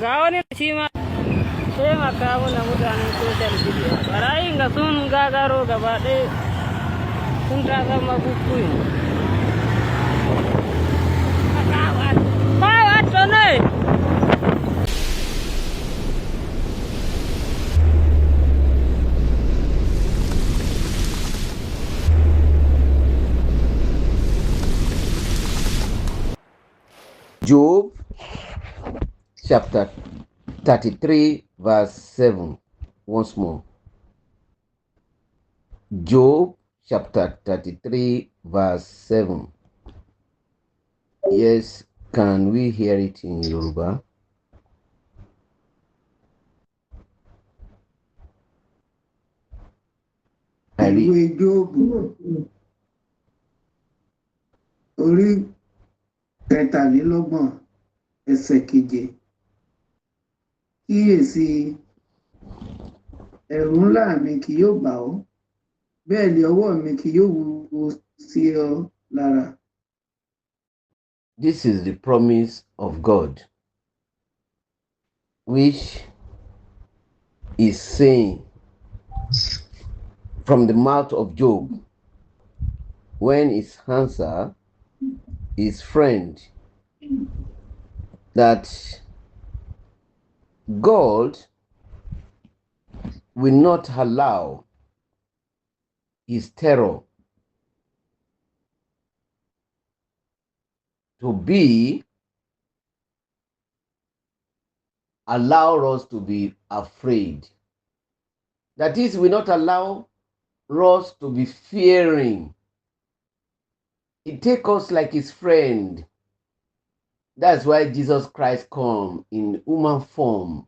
Ga wani shi ma taimaka mana mutanen social media. Barayin ga sun gagaro gaba ɗaya sun ta zama kukuyi. Ba wato ne! Job chapter 33 verse 7. Once more. Job chapter 33 verse 7. Yes, can we hear it in Yorùbá? Ìwé Jóòbù orí kẹtàlélọ́gbọ̀n ẹsẹ̀ keje. Kíyèsí, ẹ̀rù ńlá mi kì yóò bà ọ́, bẹ́ẹ̀ ni ọwọ́ mi kì yóò wúwo sí ọ lára. This is the promise of God, which is saying from the mouth of Job when his answer his friend that God will not allow his terror to be allow us to be afraid. That is, will not allow us to be fearing. He take us like his friend. That's why Jesus Christ come in human form.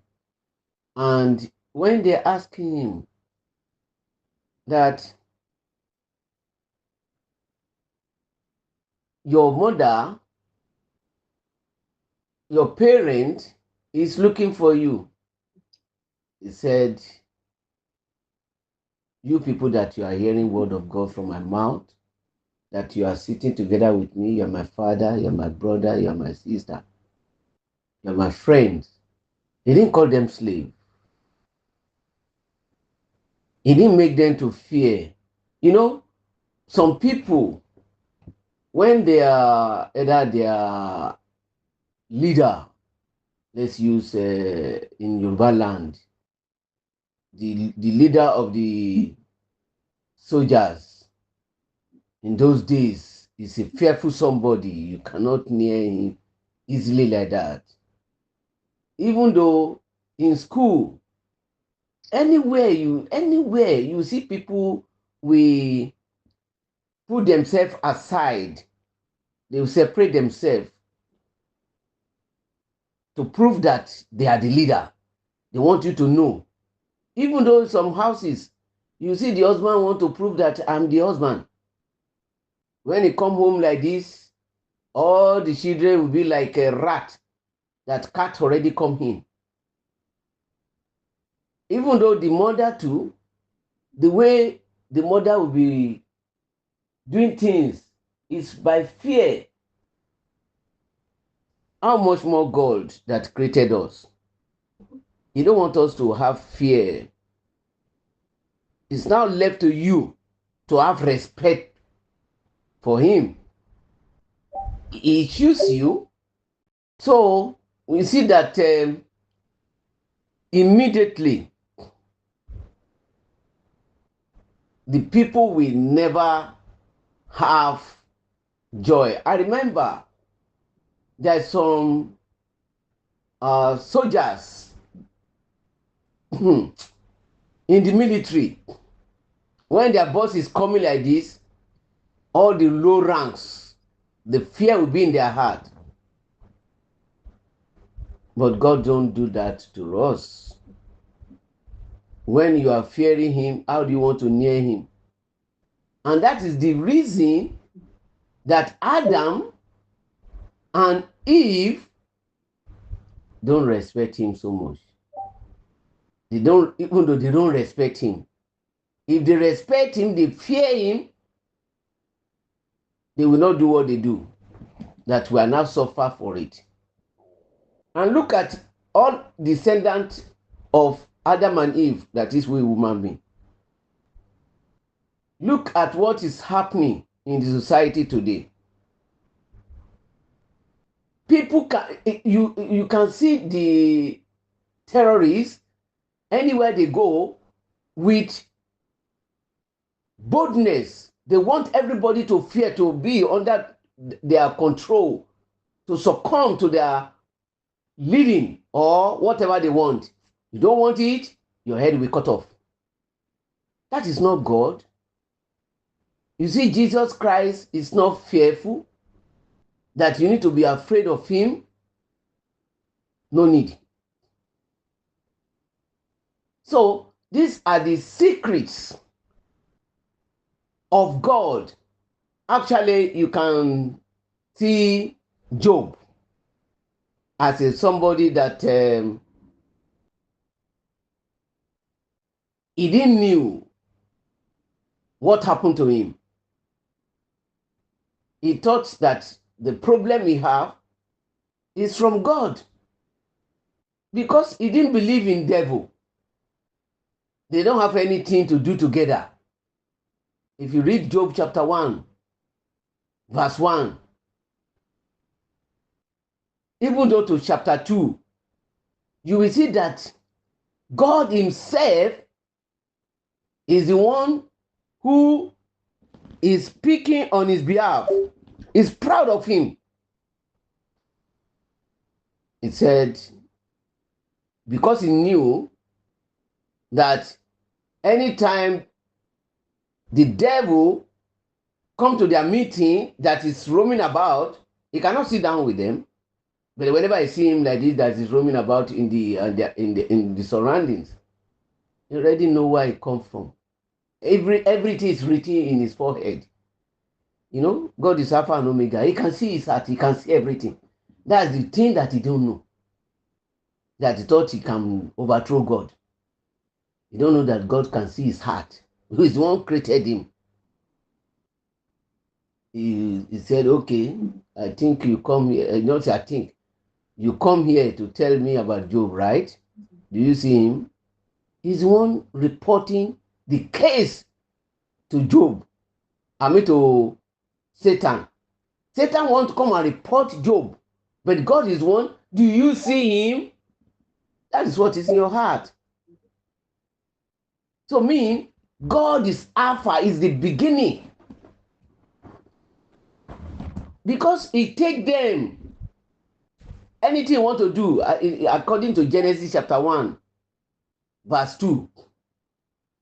And when they ask him that your mother, your parent is looking for you, he said, you people that you are hearing word of God from my mouth, that you are sitting together with me, you're my father, you're my brother, you're my sister, you're my friends. He didn't call them slaves. He didn't make them to fear. You know, some people, when they are either their leader, let's use in Yorùbá land, the leader of the soldiers in those days is a fearful somebody. You cannot near him easily like that. Even though in school, anywhere you see people will put themselves aside, they will separate themselves to prove that they are the leader. They want you to know. Even though some houses, you see the husband want to prove that I'm the husband. When he come home like this, all the children will be like a rat that cat already come in. Even though the mother too, the way the mother will be doing things is by fear. How much more God that created us? He don't want us to have fear. It's now left to you to have respect for him. He chooses you. So we see that immediately the people will never have joy. I remember there's some soldiers in the military. When their boss is coming like this, all the low ranks, the fear will be in their heart. But God don't do that to us. When you are fearing him, how do you want to near him? And that is the reason that Adam and Eve don't respect him so much. They don't, even though they don't respect him. If they respect him, they fear him, they will not do what they do. That we are now suffer for it. And look at all descendants of Adam and Eve, that is, we human beings. Look at what is happening in the society today. People can, you can see the terrorists anywhere they go with boldness. They want everybody to fear, to be under their control, to succumb to their leading or whatever they want. You don't want it, your head will be cut off. That is not God. You see, Jesus Christ is not fearful, that you need to be afraid of him. No need. So these are the secrets of God. Actually, you can see Job as somebody that he didn't knew what happened to him. He thought that the problem he have is from God, because he didn't believe in devil. They don't have anything to do together. If you read Job chapter 1, verse 1, even though to chapter 2, you will see that God himself is the one who is speaking on his behalf, is proud of him. He said, because he knew that anytime the devil come to their meeting that is roaming about, he cannot sit down with them. But whenever I see him like this, that is roaming about in the surroundings, you already know where he comes from. Everything is written in his forehead. You know, God is Alpha and Omega. He can see his heart. He can see everything. That's the thing that he don't know. That he thought he can overthrow God. He don't know that God can see his heart. Who is the one who created him. He said, okay, I think you come here. Not I think. You come here to tell me about Job, right? Do you see him? He's the one reporting the case to Job. I mean to Satan. Satan wants to come and report Job. But God is one. Do you see him? That is what is in your heart. So mean, God is Alpha, is the beginning. Because he take them. Anything you want to do, according to Genesis chapter 1, verse 2,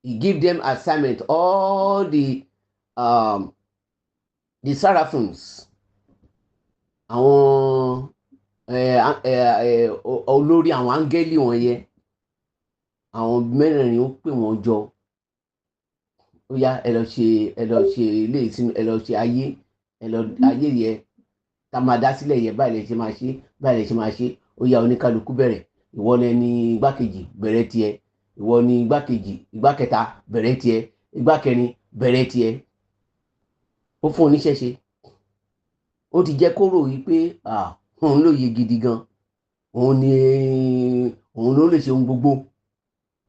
he give them assignment. All the seraphims, àwọn olórí àwọn áńgẹ́lì wọ̀nyẹn, àwọn mẹ́rẹ̀ẹ̀rin ó pè wọ́n jọ. Ó yá, ẹ lọ ṣe ilé ìsìn, ẹ lọ ṣe ayé, ayé yẹ tá máa dá sílẹ̀ yẹ, báyìí lè ṣe máa ṣe, báyìí lè ṣe máa ṣe. Ó yá, oníkálukú bẹ̀rẹ̀. Ìwọ ni igbákejì, bẹ̀rẹ̀ tiẹ̀. Ìwọ ni igbákejì, igbákẹta, bẹ̀rẹ̀ tiẹ̀. Igbákẹrin, bẹ̀rẹ̀ tiẹ̀. Ó fún oníṣẹ́ ṣe. Ó ti jẹ́ kó rò yí pé òun ló yẹ gidi gan. Òun ló lè ṣe ohun gbogbo.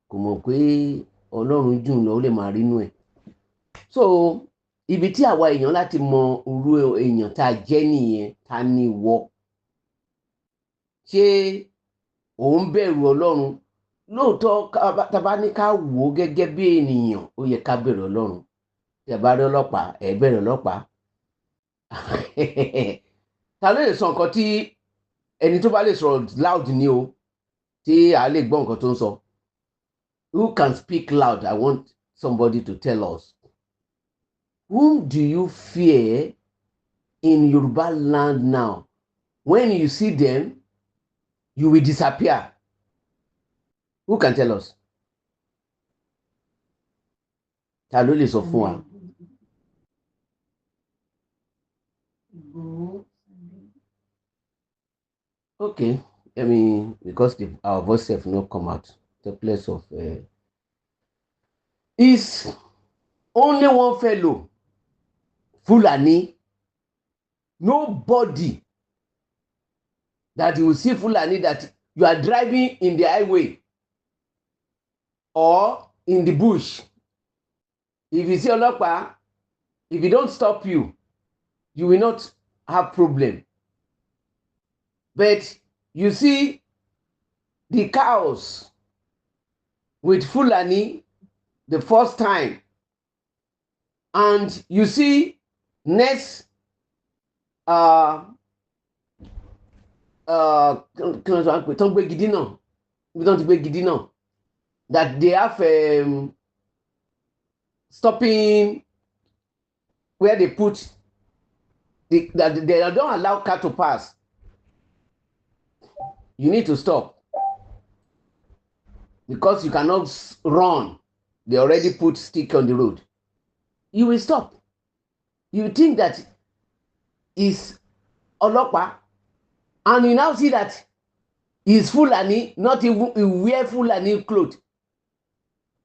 Kò mọ̀ pé Ọlọ́run jù lọ, ó lè máa rí inú ẹ̀. So ibi tí àwa èèyàn láti mọ irú èèyàn tá a jẹ́ nìyẹn. Ta ni ìwọ? Ṣé òun bẹ̀rù Ọlọ́run? Lóòótọ́, tá bá ní ká wò ó gẹ́gẹ́ bí ènìyàn, ó yẹ ká bẹ̀rù Ọlọ́run. Tí ẹ bá rí ọlọ́pàá, ẹ bẹ̀rù ọlọ́pàá. Ta ló lè sọ nǹkan tí ẹni tó bá lè sọ̀rọ̀ loud ni o, tí a lè gbọ́ nǹkan tó ń sọ? Who can speak loud? I want somebody to tell us. Whom do you fear in Yorùbá land now? When you see them, you will disappear. Who can tell us? Ta ló lè sọ fún wa? Okay, I mean, because our voice have not come out. The place of is only one fellow, Fúlàní. Nobody that you will see Fúlàní that you are driving in the highway or in the bush. If you see ọlọ́pàá, if he don't stop you, you will not have problem. But you see the cows with Fúlàní the first time, and you see next that they have stopping where they put that they don't allow car to pass. You need to stop because you cannot run. They already put stick on the road. You will stop. You think that is ọlọ́pàá, and you now see that is Fúlàní, not even wear Fúlàní clothes.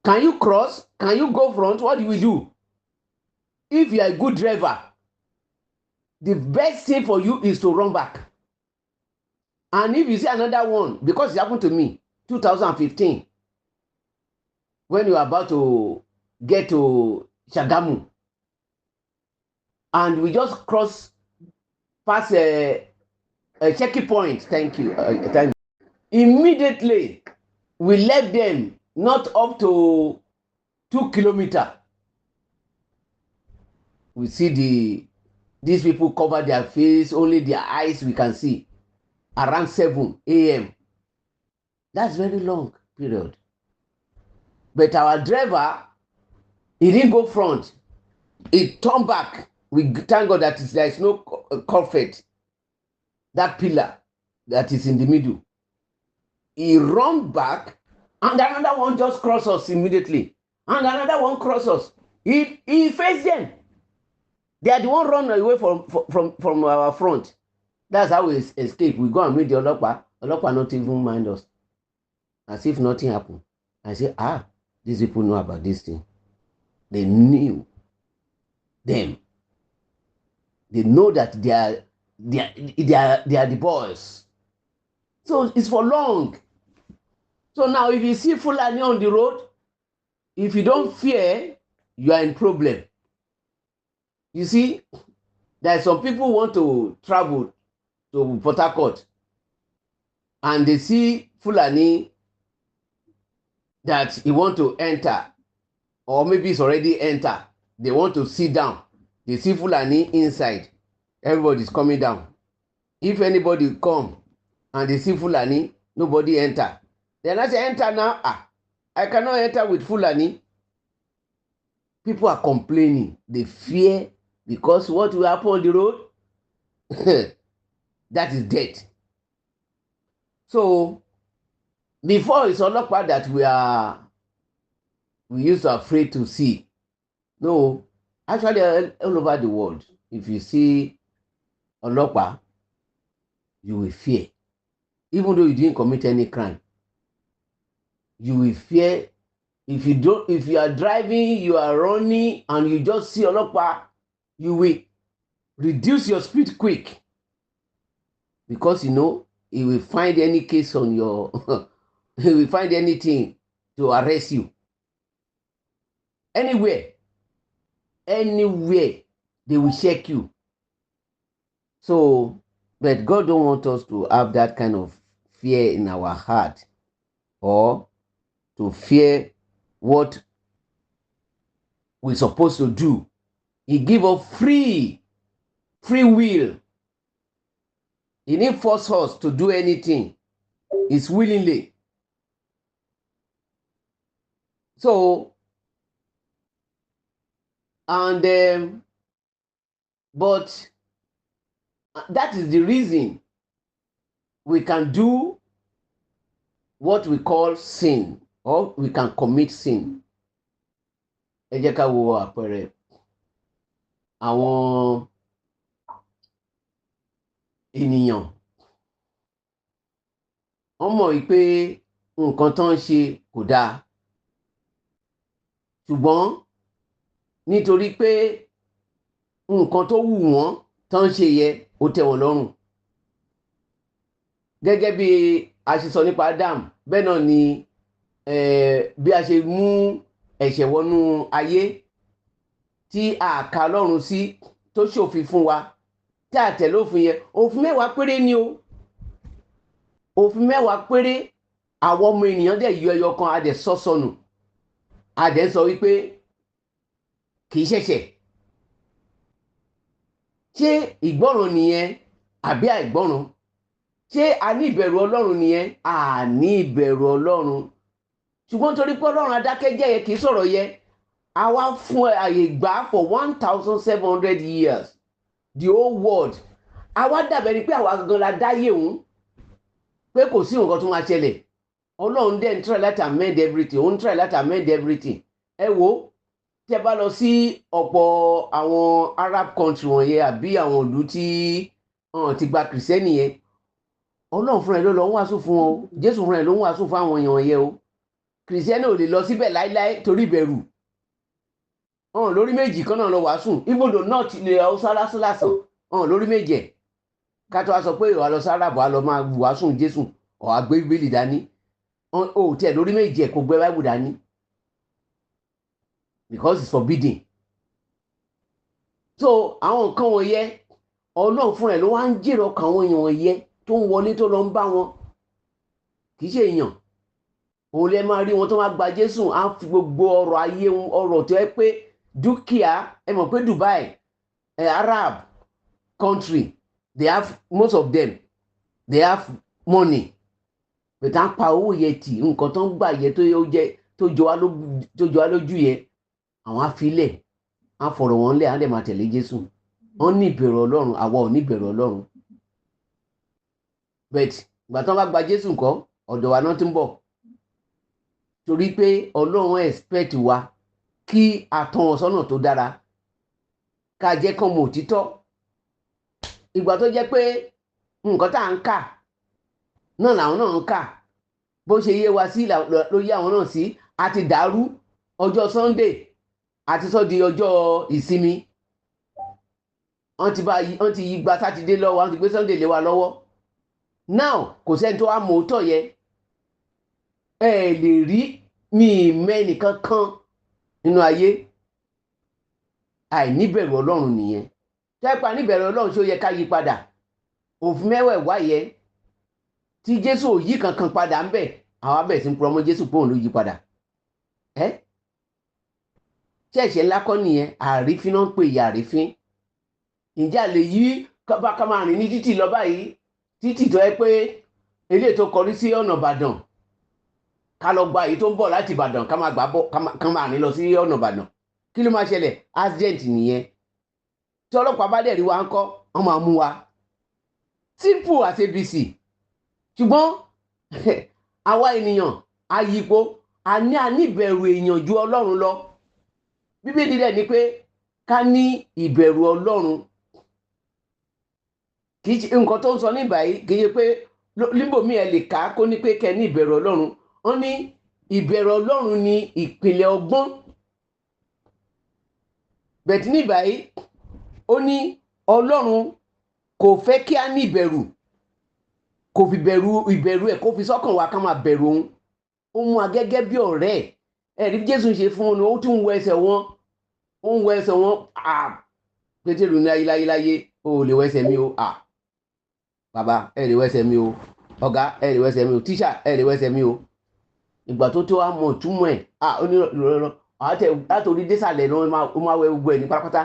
Can you cross? Can you go front? What do we do? If you are a good driver, the best thing for you is to run back. And if you see another one, because it happened to me, 2015, when you are about to get to Ṣàgámù, and we just cross past a checking point. Thank you. Immediately, we left them not up to 2 kilometers. We see these people cover their face, only their eyes we can see around 7 a.m. That's very long period. But our driver, he didn't go front. He turned back. We thank God that there is no culvert, that pillar that is in the middle. He ran back, and another one just crossed us immediately. And another one crossed us. He faced them. They are the one run away from our front. That's how we escape. We go and meet the ọlọ́pàá. ọlọ́pàá not even mind us. As if nothing happened. I say, these people know about this thing. They knew them. They know that they are the boys. So it's for long. So now if you see Fúlàní on the road, if you don't fear, you are in problem. You see, there are some people want to travel to Port Harcourt, and they see Fúlàní that he want to enter, or maybe it's already enter. They want to sit down. They see Fúlàní inside. Everybody's coming down. If anybody come and they see Fúlàní, nobody enter. Then I say, enter now. I cannot enter with Fúlàní. People are complaining. They fear because what will happen on the road? That is death. So before it's ọlọ́pàá that we used to afraid to see. No, actually all over the world, if you see ọlọ́pàá, you will fear. Even though you didn't commit any crime, you will fear. If you are driving, you are running, and you just see ọlọ́pàá, you will reduce your speed quick, because you know he will find any case on your he will find anything to arrest you. Anywhere they will check you. So, but God don't want us to have that kind of fear in our heart, or to fear what we're supposed to do. He give us free will. He didn't force us to do anything. It's willingly. So, and but that is the reason we can do what we call sin, or we can commit sin. Ẹ jẹ́ ká wo àpẹẹrẹ àwọn ènìyàn. Wọ́n mọ̀ wípé nǹkan tó ń ṣe kò dáa, ṣùgbọ́n nítorí pé nǹkan tó wù wọ́n tó ń ṣe yẹ ó tẹ́ wọn lọ́rùn. Gẹ́gẹ́ bí a ṣe sọ nípa Adam bẹ́ẹ̀ náà ni bí a ṣe mú ẹ̀ṣẹ̀ wọnú ayé tí a kà Ọlọ́run sí tó ṣòfin fún wa tí a tẹ̀lé òfin yẹn òfin 10 péré ni o òfin 10 péré àwọn ọmọ ènìyàn dẹ̀ yọ ẹyọ kan a dẹ̀ sọ sọnù a dẹ̀ sọ wípé kì í ṣẹ̀ṣẹ̀ ṣé ìgbọ́ràn nìyẹn àbí àìgbọ́ràn ṣé a ní ìbẹ̀rù Ọlọ́run nìyẹn a ní ìbẹ̀rù Ọlọ́run ṣùgbọ́n torí pé Ọlọ́run adákẹ́jẹ́ yẹ kì í sọ̀rọ̀ yẹ a wá fún àyè gbà for 1700 years the whole world a wá dàbẹ̀ ni pé àwa gangan la dáyé òun pé kò sí nǹkan tó máa ṣẹlẹ̀ Ọlọ́run dẹ̀ ń try láti amend everything ó ń try láti amend everything ẹ wo tẹ́ bá lọ sí ọ̀pọ̀ àwọn Arab country wọ̀nyẹn àbí àwọn ìlú tí ti gba kìrìsìtẹ́nì yẹn Ọlọ́run fúnra ẹ̀ ló lọ ń wàásù fún wọn Jésù fúnra ẹ̀ ló ń wàásù fún àwọn èèyàn yẹn o kìrìsìtẹ́nì ò lè lọ síbẹ̀ láíláí torí ìbẹ̀rù lórí méjì kan náà lọ wàásù ibodò náà ti lè Haúsá lásán lórí méjì ẹ̀ ká tó wá sọ pé ìwà lọ sí Arab wa lọ máa wàásù Jésù ọ̀ àgbé Bíbélì dání ó tiẹ̀ lórí méjì ẹ̀ kò gbé Báíbù dání because it's forbidden so àwọn nǹkan wọ̀nyẹn Ọlọ́run fúnra ẹ̀ ló wá ń jèrè ọkàn àwọn èèyàn wọ̀nyẹn tó ń wọlé tó lọ ń bá wọn kì í ṣe èèyàn òun lè máa rí wọn tó máa gba Jésù á fi gbogbo ọrọ̀ ayé ọrọ̀ tó yẹ pé dúkìá ẹ mọ̀ pé Dubai Arab country they have most of them they have money bẹ̀tà ń pa owó yẹn tì nǹkan tó ń gbà yẹ tó jọ wá lójú yẹ àwọn afilẹ̀ á fọ̀rọ̀ wọn lẹ̀ á dẹ̀ máa tẹ̀lé Jésù wọ́n ní ìbẹ̀rù Ọlọ́run àwa ò ní ìbẹ̀rù Ọlọ́run but ìgbà tí wọ́n bá gba Jésù ńkọ́ ọ̀dọ̀ wa náà ti ń bọ̀ torí pé Ọlọ́run expect wa kí a tọ́ wọn sọ́nà tó dára ká jẹ́ kán mọ̀ òtítọ́ ìgbà tó jẹ́ pé nǹkan tá à ń kà náà làwọn náà ń kà bó ṣe yé wa sí ló yé àwọn náà sí a ti dàrú ọjọ́ Sunday àti sọ di ọjọ́ ìsinmi wọ́n ti yí gba Sátidé lọ́wọ́ wọ́n ti gbé Sunday lé wa lọ́wọ́ now kò sẹ́ni tó wá mọ̀ òótọ́ yẹ ẹ lè rí mi mẹ́nìkan kan nínú ayé àìníbẹ̀rù Ọlọ́run nìyẹn tẹ́pà níbẹ̀rù Ọlọ́run ṣó yẹ ká yí padà òfin 10 yẹ tí Jésù ò yí kankan padà ń bẹ̀ àwọn abẹ̀ sí ń purọ́ mọ́ Jésù pé òun ló yí padà ṣẹ̀ṣẹ̀ ńlá kọ́ nìyẹn àrífín náà ń pè yà àrífín ǹjẹ́ a lè yí ká máa rìn ní títì lọ báyìí títì tó yẹ pé eléyìí tó kọrí sí ọ̀nà Ìbàdàn ká lọ gba èyí tó ń bọ̀ láti Ìbàdàn ká máa gbà bọ̀ ká máa rìn lọ sí ọ̀nà Ìbàdàn kí ló máa ṣẹlẹ̀ accident nìyẹn tí ọlọ́pàá bá dẹ̀ rí wa ń kọ́ wọ́n máa mú wa simple as ABC ṣùgbọ́n àwa ènìyàn ayípo a ní ìbẹ̀rù èèyàn ju Ọlọ́run lọ Bíbélì dẹ̀ ni pé ká ní ìbẹ̀rù Ọlọ́run kì í ṣe nǹkan tó ń sọ ní báyìí kì í ṣe pé líbòmí ẹ lè ká kó ní pé kẹ́ ní ìbẹ̀rù Ọlọ́run wọ́n ní ìbẹ̀rù Ọlọ́run ní ìpìlẹ̀ ọgbọ́n bẹ̀tí ní báyìí ó ní Ọlọ́run kò fẹ́ kí a ní ìbẹ̀rù kò fi ìbẹ̀rù ẹ̀ kó fi sọ́kàn wa ká máa bẹ̀rù òun ó mú wa gẹ́gẹ́ bí ọ̀rẹ́ ẹ̀rí Jésù ṣe fún un ó tún wọ ẹsẹ̀ wọn ó ń wọ ẹsẹ̀ wọn Pétérù ní ayéláyé ó lè wọ ẹsẹ̀ mi o bàbá ẹ lè wọ ẹsẹ̀ mi o ọ̀gá ẹ lè wọ ẹsẹ̀ mi o tíṣà ẹ lè wọ ẹsẹ̀ mi o ìgbà tó tó wá mọ̀ túmọ̀ ẹ̀ ó ní ìrọ̀lọ́ látòrí désàlẹ̀ ló máa wẹ gbogbo ẹ̀ ní pátápátá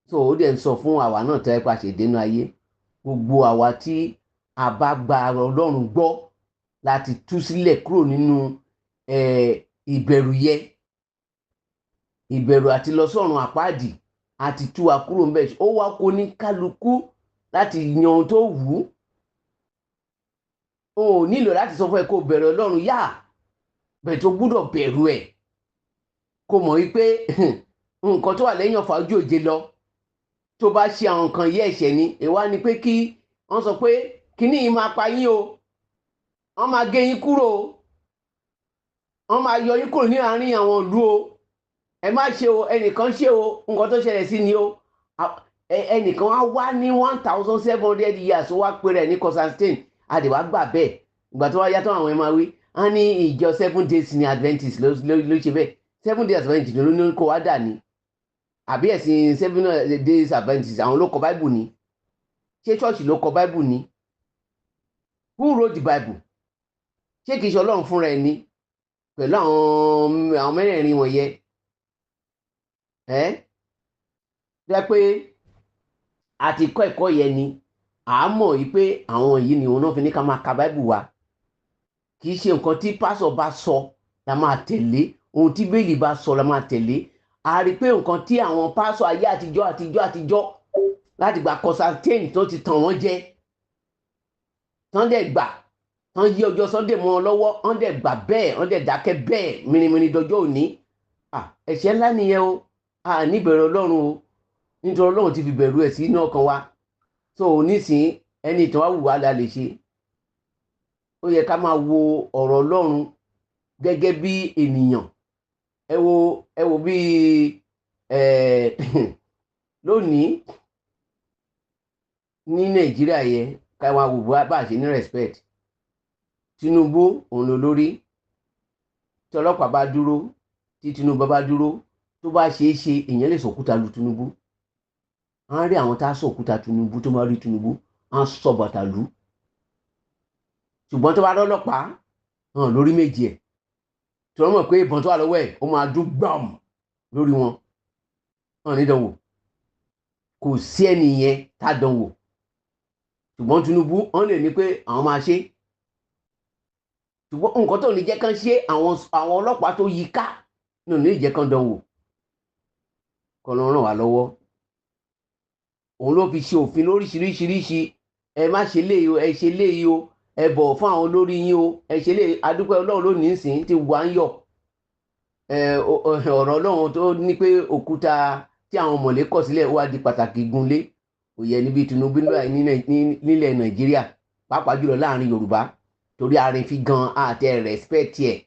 so ó dẹ̀ ń sọ fún àwa náà tẹ́ pa ṣe dénú ayé gbogbo àwa tí a bá gba Ọlọ́run gbọ́ láti tú sílẹ̀ kúrò nínú ìbẹ̀rù yẹ ìbẹ̀rù àti lọ sọ́run àpáàdì àti tú wa kúrò ń bẹ̀ ó wá kó ní kálukú láti yan ohun tó wù ú o nílò láti sọ fún ẹ kó bẹ̀rù Ọlọ́run yá bẹ̀rẹ̀ tó gbúdọ̀ bẹ̀rù ẹ̀ kó mọ̀ wípé nǹkan tó wà lẹ́yìn ọ̀fà ojú òjé lọ tó bá ṣe àwọn nǹkan yẹ ẹ̀ṣẹ̀ ni èwa ni pé kí wọ́n sọ pé kíní yìí máa pa yín o wọ́n máa gé yín kúrò o wọ́n máa yọ yín kúrò ní àárín àwọn ìlú o ẹ má ṣe o ẹnìkan ṣe o nǹkan tó ṣẹlẹ̀ sí ni o ẹnìkan wá ní 1700 years ó wá pé rẹ̀ ní Constantine àdìwá gbà bẹ́ẹ̀ ìgbà tó wá yàtọ̀ àwọn ẹ̀ máa wí á ní ìjọ 7 days ní Adventist ló ṣe bẹ́ẹ̀ 7 days Adventist ló ní kó wá dà ní àbí ẹ̀sìn 7 days Adventist àwọn ló kọ Bible ní ṣé church ló kọ Bible ní who wrote the Bible ṣé kìí ṣe Ọlọ́run fúnra ẹ̀ ní pẹ̀lú àwọn mẹ́rẹ̀ẹ̀rin wọ̀nyẹn jẹ́ pé a ti kọ́ ẹ̀kọ́ yẹn ni à á mọ̀ yìí pé àwọn yìí ni òun náà fi ní ká máa ka Bible wa kì í ṣe nǹkan tí pásọ̀ bá sọ la máa tẹ̀lé ohun tí bẹ́ẹ̀lì bá sọ la máa tẹ̀lé a rí pé nǹkan tí àwọn pásọ̀ ayé àtijọ́ láti gba Constantine tó ti tàn wọ́n jẹ tán dẹ̀ gbà tán yí ọjọ́ Sunday mọ́ ọ lọ́wọ́ wọ́n dẹ̀ gbà bẹ́ẹ̀ wọ́n dẹ̀ dákẹ́ bẹ́ẹ̀ mìrìmìrì dọjọ́ òní ẹ̀ṣẹ̀ ńlá nìyẹn o níbẹ̀rù Ọlọ́run o nítorí Ọlọ́run ti fi bẹ̀rù ẹ̀ sí inú ọkàn wa so nísìnyí ẹni ìtàn wá wù wá la lè ṣe ó yẹ ká máa wo ọ̀rọ̀ Ọlọ́run gẹ́gẹ́ bí ènìyàn ẹ wo bí lónìí ní Nàìjíríà yẹ ká máa wò bá a ṣe ní respect Tinubu òun ló lórí tí ọlọ́pàá bá dúró tí Tinubu bá dúró tó bá ṣeé ṣe èèyàn lè sọ̀kúta lu Tinubu á rí àwọn tá a sọ̀kúta Tinubu tó máa rí Tinubu á sọ bàtà lù ṣùgbọ́n tó bá lọ́lọ́pàá hàn lórí méjì ẹ̀ tí wọ́n mọ̀ pé ìbọn tó wà lọ́wọ́ ẹ̀ ó máa dún gbàm lórí wọn hàn nídánwò kò sí ẹni yẹn tá a dánwò ṣùgbọ́n Tinubu wọ́n lè ní pé àwọn máa ṣe ṣùgbọ́n nǹkan tó ní jẹ́ kán ṣe àwọn ọlọ́pàá tó yí ká ní òní ìjẹ́ kán dánwò kọ́ ló ràn wá lọ́wọ́ òun ló fi ṣe òfin lóríṣiríṣiríṣi ẹ má ṣe léyìí o ẹ ṣe léyìí o ẹ bọ̀ fún àwọn olórí yín o ẹ ṣe léyìí adúpẹ́ Ọlọ́run ló ní ìsìn ti wà ń yọ̀ ọ̀rọ̀ Ọlọ́run tó ní pé òkúta tí àwọn mọ̀lẹ́ kọ̀ sílẹ̀ wá di pàtàkì gunlé òye níbi Tinubu nílẹ̀ Nàìjíríà pàápàá jùlọ láàrin Yorùbá torí àárín fi gan àti respect ẹ̀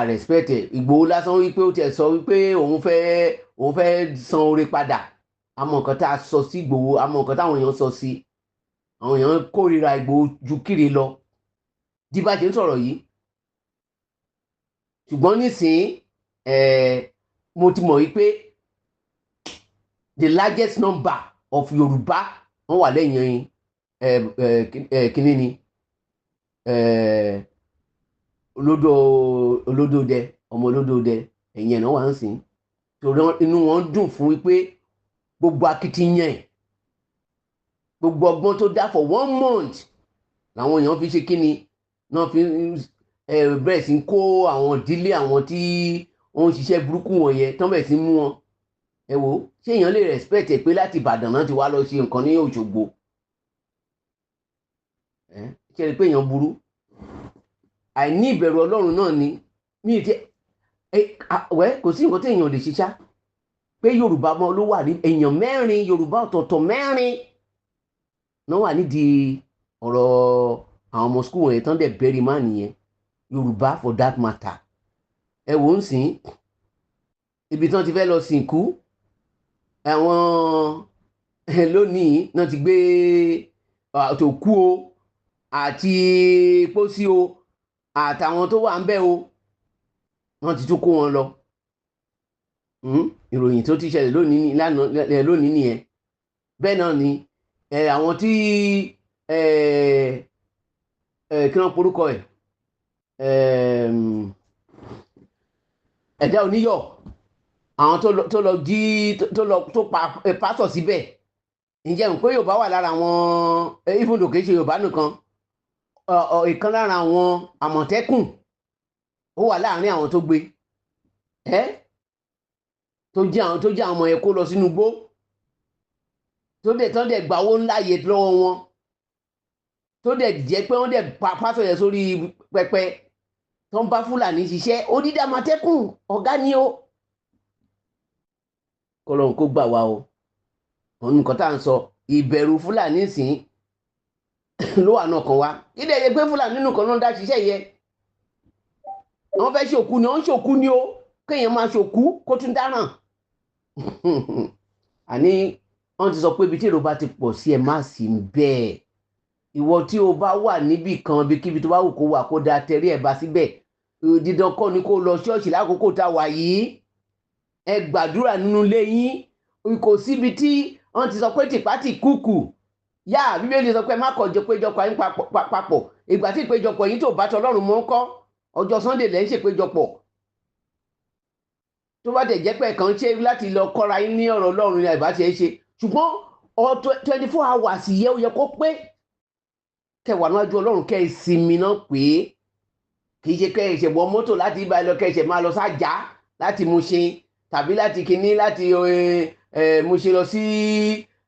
respect ẹ̀ Ìgbòho lásán wípé ó tiẹ̀ sọ wípé òun fẹ́ san oore padà àmọ́ nǹkan tá a sọ sí Ìgbòho àmọ́ nǹkan táwọn èèyàn sọ sí àwọn èèyàn kórìíra Ìgbòho ju kiri lọ bí bá ṣe ń sọ̀rọ̀ yìí ṣùgbọ́n nísìnyí mo ti mọ̀ wípé the largest number of Yorùbá wọ́n wà lẹ́yìn kínní ni olódòdẹ ọmọ olódòdẹ ẹ̀yìn ẹ̀nà wà ń sìn torí inú wọn dùn fún wípé gbogbo akitiyan ẹ̀ gbogbo ọgbọ́n tó dá for 1 month làwọn èèyàn fi ṣe kíni náà fi bẹ̀rẹ̀ sí kó àwọn ìdílé àwọn tí wọ́n ń ṣiṣẹ́ burúkú wọ̀nyẹn tán bẹ̀rẹ̀ sí mú wọn ẹ wò ṣé èèyàn lè respect ẹ pé láti Ìbàdàn náà ti wá lọ ṣe nǹkan ní Òṣogbo ṣe rí pé èèyàn burú àìní ìbẹ̀rù Ọlọ́run náà ni mí ti kò sí nǹkan tí èèyàn lè ṣiṣá pé Yorùbá mọ́ ló wà ní èèyàn 4 Yorùbá ọ̀tọ̀ọ̀tọ̀ 4 náà wà nídìí ọ̀rọ̀ àwọn ọmọ skul wọ̀nyẹn tán dẹ̀ bẹ́rì má nìyẹn Yorùbá for that matter ẹ wò ń sìn ibi tán ti fẹ́ lọ sìnkú àwọn lónìí náà ti gbé àtòkú o àti pósí o àtàwọn tó wà ń bẹ̀ o wọ́n ti tún kó wọn lọ ìròyìn tó ti ṣẹlẹ̀ lónìí nìyẹn bẹ́ẹ̀ náà ni àwọn tí kí wọ́n porúkọ ẹ̀ ẹ̀dá oníyọ̀ àwọn tó lọ jí tó pa pásọ̀ síbẹ̀ ǹjẹ́ n pé Yorùbá wà lára àwọn even though kìí ṣe Yorùbá nìkan ìkan lára àwọn Àmọ̀tẹ́kùn ó wà láàrin àwọn tó gbé tó jẹ́ àwọn ọmọ yẹn kó lọ sínú igbó tó dẹ̀ gba owó ńlá yẹ lọ́wọ́ wọn tó dẹ̀ jẹ́ pé wọ́n dẹ̀ pa pásọ̀ yẹn sórí pẹpẹ tó ń bá Fúlàní ṣiṣẹ́ odidi Àmọ̀tẹ́kùn ọ̀gá ni ó kọlọ́run kó gbà wá o òun nǹkan tá à ń sọ ìbẹ̀rù Fúlàní sìn ló wà náà kan wá kí lè yẹ pé Fúlàní nínú kan náà dá ṣiṣẹ́ yẹ wọ́n fẹ́ ṣòkú ni wọ́n ń ṣòkú ni ó kéèyàn máa ṣòkú kó tún dáràn àní wọ́n ti sọ pé ibi tí èrò bá ti pọ̀ sí ẹ má sí bẹ́ẹ̀. Ìwọ tí o bá wà níbì kan ibikíbi tó bá wù kó wà kó da tẹrí ẹ̀ bá síbẹ̀. Dídán kọ́ ni kó lọ ṣọ́ọ̀ṣì lákòókò tá a wà yìí. Ẹ gbàdúrà nínú ilé yín. Kò síbi tí wọ́n ti sọ pé tìpátì kúkù. Yá Bíbélì sọ pé má kọ̀ jọ péjọpọ̀ yín papọ̀. Ìgbà tí ìpéjọpọ̀ yín tó bá tọlọ́run mọ́ ń kọ́. Ọjọ́ Sunday lẹ́ ń ṣèpéjọpọ̀. Tó bá dẹ̀ jẹ́ pé kàn ṣe láti lọ kọ́ra yín ní ọ̀rọ̀ Ọlọ́run ni àìbá ṣe é ṣe. Ṣùgbọ́n 24 hours yẹ ó yẹ kó pé. Kẹwàá níwájú Ọlọ́run kẹ́ ìsinmi náà pé kì í ṣe kẹ́ ẹ ṣe wọ mọ́tò láti ibà lọ kẹ́ ẹ ṣe máa lọ sájà láti Mushin tàbí láti kíní láti Mushin lọ sí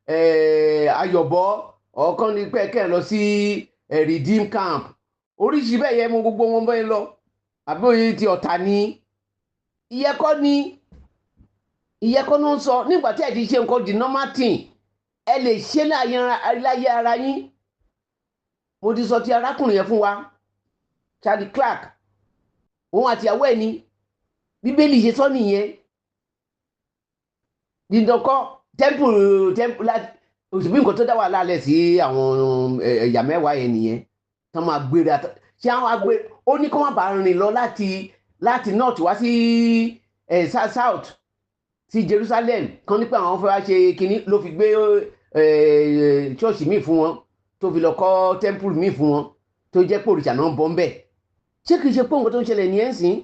Ayọ̀bọ ọ̀kan ní pé kẹ́ ẹ lọ sí Redeem Camp oríṣi bẹ́ẹ̀ yẹ mú gbogbo wọn bẹ́ẹ̀ lọ àbí òye ti Ọ̀tà ni ìyẹ́kọ́ ló ń sọ nígbà tí ẹ ti ṣe nǹkan di normal thing ẹ lè ṣe láyé ara yín. Mo ti sọ ti arákùnrin yẹn fún wa Charlie Clark òun àti ìyàwó ẹ̀ ní Bíbélì ṣe sọ nìyẹn dídọ́kọ́ temple láti òṣùbí nǹkan tó dá wà lálẹ́ sí àwọn ẹ̀yà mẹ́wàá yẹn nìyẹn tán máa gbéra ṣé àwọn agbé ó ní kó má bàa rìn lọ láti north wá sí south sí Jerusalem kan ní pé àwọn fẹ́ wá ṣe kinní ló fi gbé ṣọ́ọ̀ṣì míì fún wọn tó fi lọ kọ́ temple míì fún wọn tó jẹ́ pé òrìṣà náà ń bọ́ ń bẹ̀. Ṣé kìí ṣe pé nǹkan tó ń ṣẹlẹ̀ ní ẹ̀sìn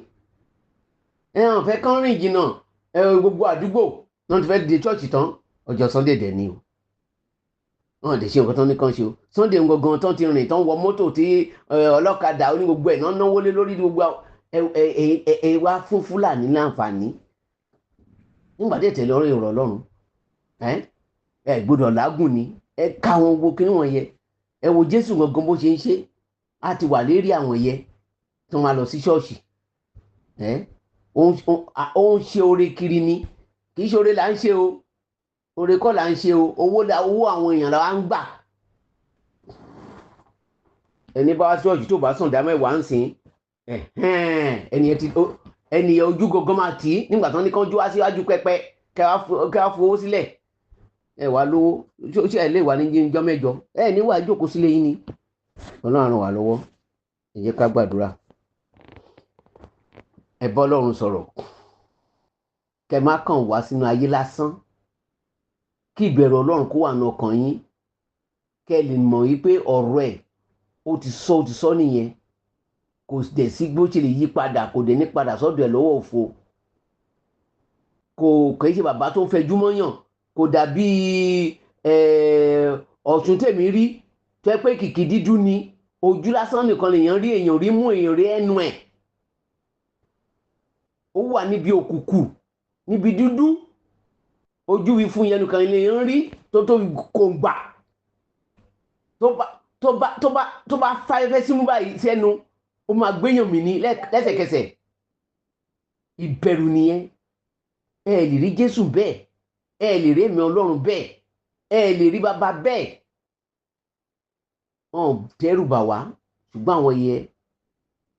ẹ̀hàn fẹ́ kán rìn jìnnà gbogbo àdúgbò náà ti fẹ́ di chọ́ọ̀chì tán ọjọ́ Sunday dẹ̀ ni o. Wọ́n lè ṣe nǹkan tán ní kán ṣe o. Sunday gangan tán ti rìn tán wọ mọ́tò tí ọlọ́kadà oní gbogbo ẹ̀ náà náwó lé lórí gbogbo ẹ wá fún Fúlàní láǹfààní. Nígbà tí ètè lọ́rọ̀ ìrọ̀ Ọlọ́run ẹ gbọ́dọ̀ lágùn ni ẹ ká wọn wo kí wọ́n yẹ ẹ wo Jésù gangan bó ṣe ń ṣe á ti wà lérí àwọn yẹ tó máa lọ sí ṣọ́ọ̀ṣì ó ń ṣe oore kiri ni kì í ṣe oore là ń ṣe o oore kọ́ là ń ṣe o owó àwọn èèyàn là ń gbà. Ẹni bá wá ṣọ́ọ̀ṣì tó bá sàn dá mẹ́wàá ń sìn ẹni ojú gangan máa tì í nígbà tán ní kán jó wá síwájú pẹpẹ kẹ wá fowó sílẹ̀ ẹ wá lówó ṣé ẹ lè wà ní jọ mẹ́jọ ẹ ní wàá jókòó sílé yín ni. Ọlọ́run ràn wá lọ́wọ́ ẹ jẹ́ ká gbàdúrà ẹ bọ́ Ọlọ́run sọ̀rọ̀ kẹ má kàn wá sínú ayé lásán kí ìbẹ̀rù Ọlọ́run kó wà ní ọkàn yín kẹ lè mọ̀ wípé ọ̀rọ̀ ẹ̀ ó ti sọ nìyẹn kò dẹ̀ sí bó ṣe lè yí padà kò dẹ̀ ní padà sọ́dọ̀ ẹ̀ lọ́wọ́ òfo kò í ṣe bàbá tó ń fẹjú mọ́yàn kò dàbí Ọ̀ṣun tèmi rí tó ẹ pé kìkì dídú ni ojú lásán nìkan lèèyàn rí èèyàn rí mú èèyàn rí ẹnu ẹ̀ ó wà níbi òkùnkùn níbi dúdú ojú wí fún yẹn nìkan lèèyàn rí tó kò gbà tó bá fáfẹ́ símú báyìí sẹ́nu ó máa gbéyàn mì ní lẹ́sẹ̀kẹsẹ̀ ìbẹ̀rù nìyẹn ẹ lè rí Jésù bẹ́ẹ̀ ẹ lè rí èmi Ọlọ́run bẹ́ẹ̀ ẹ lè rí bàbá bẹ́ẹ̀ wọn dẹ́rù bà wá ṣùgbọ́n àwọn yẹ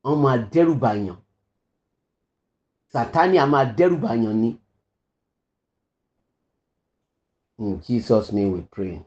wọn máa dẹ́rù bà yàn Sátánì a máa dẹ́rù bà yàn ni. In Jesus' name we pray.